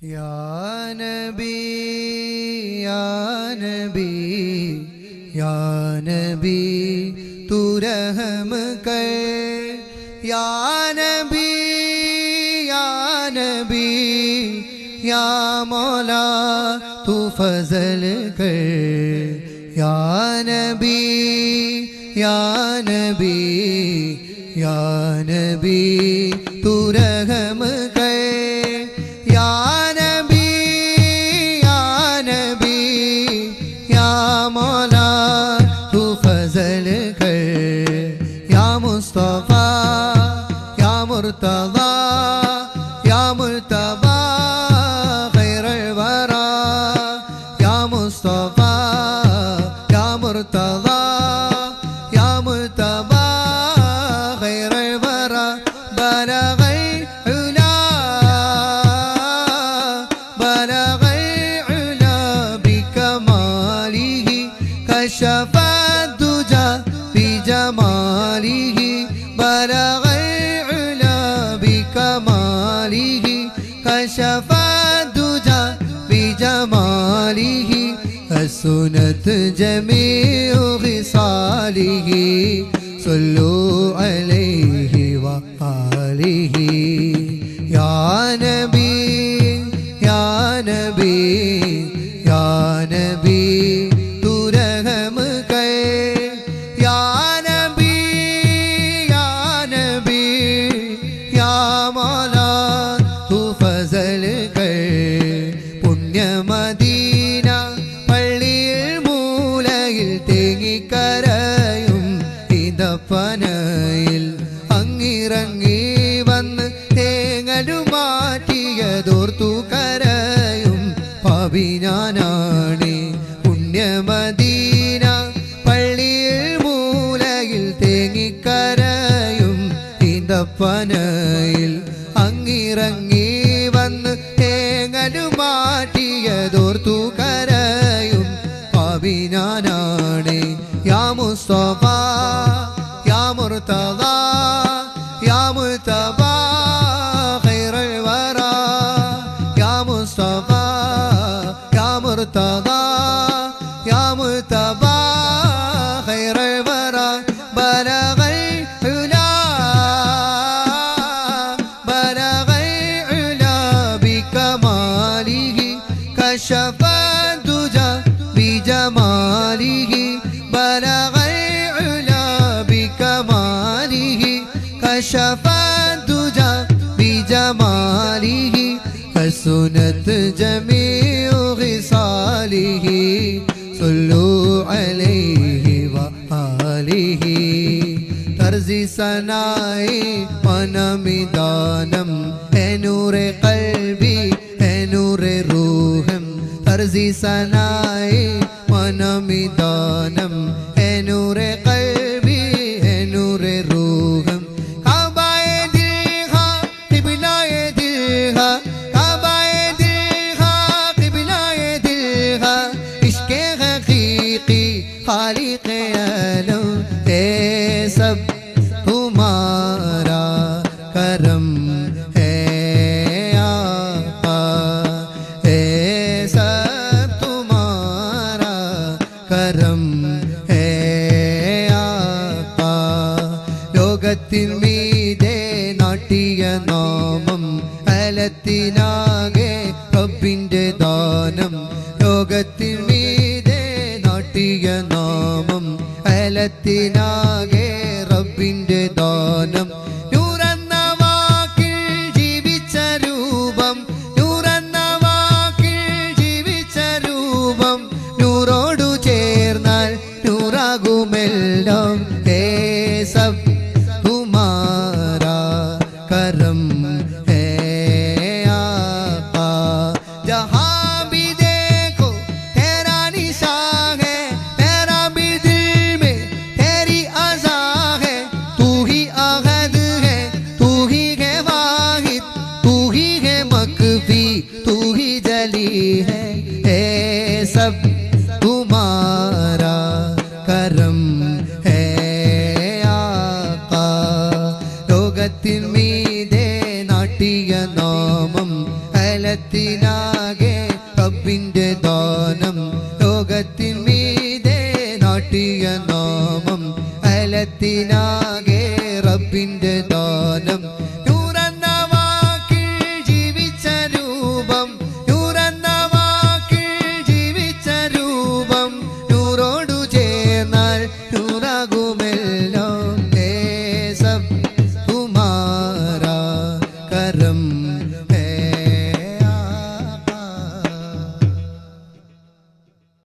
या नबी या नबी या नबी तू रहम कर। या नबी या नबी या मौला तू फजल कर। या नबी या नबी या नबी तू रहम कर। या नबी या नबी या मौला तू फजल कर। या मुस्तफा या मुर्तज़ा या मुर्तबा खैरुल वरा। या मुस्तफा या मुर्तज़ा या मुर्तबा खैरुल वरा। كشف الدجى بجماله بلغ العلا بكماله كشف الدجى بجماله حسنت جميع خصاله صلوا عليه وآله। يا نبي يا نبي يا نبي മദീന പള്ളിയിൽ മൂലയിൽ തേങ്ങിക്കരയും ഇതപ്പനയിൽ അങ്ങിറങ്ങി വന്ന് തേങ്ങലു മാറ്റിയതോർത്തു കരയും പാപി ഞാനാണ്। പുണ്യമദീന പള്ളിയിൽ മൂലയിൽ തേങ്ങിക്കരയും ഇതപ്പനയിൽ അങ്ങിറങ്ങി വന്ന് തേങ്ങലു മാറ്റിയതോർത്തു കരയും പാപി ഞാനാണ്। യാ മുസ്തഫ യാ മുർതദാ യാ മുർതബാ ഖൈറുൽ വറാ। യാ മുസ്തഫ യാ മുർതദാ യാ മുർതബാ ഖൈറുൽ വറാ। كشف الدجى بجماله بلغ العلا بكماله كشف الدجى بجماله حسنت جميع خصاله صلوا عليه وآله। തർസി സനായി മനമിദാനം ഹേ നൂറെ ഖൽബി ഹേ നൂറെ റൂഹം। തർസി സനായി മനമിദാനം ഹേ നൂറെ ഖൽബി ഹേ നൂറെ റൂഹം। കബായെ ദിൽ ഹാ ഖിബ്ലായെ ദിൽ ഹാ കബായെ ദിൽ ഹാ ഖിബ്ലായെ ദിൽ ഹാ ഇശ്കെ ഹഖീഖി ഖാലിഖെ ആലം ते सब तुम्हारा करम है आका। हे सब तुम्हारा करम है आका। ലോകത്തിൻ മീതെ നാട്ടിയ നാമം അലത്തിനാകെ റബ്ബിന്റെ ദാനം। ലോകത്തിൻ മീതെ നാട്ടിയ നാമം അലത്തിനാകെ റബ്ബിന്റെ ദാനം। നൂറെന്ന വാക്കിൽ ജീവിച്ച രൂപം നൂറെന്ന വാക്കിൽ ജീവിച്ച രൂപം നൂറോടു ചേർന്നാൽ നൂറാകുമെല്ലാം। ഹേ സബ് തുമാരാ കരം ഹേ ആഖാ। ജഹാ ഭി देखो तेरा निशान है तेरा भी दिल में तेरी अज़ा है। तू ही अहद है तू ही है वाहिद तू ही है मकफी तू ही जली है। हे सब तुम्हारा करम है आका। ലോകത്തിൻ മീതെ നാട്ടിയ നാമം അലത്തിനാകെ റബ്ബിന്റെ ദാനം ലോകത്തിൻ മീതെ നാട്ടിയ നാമം അലത്തിനാകെ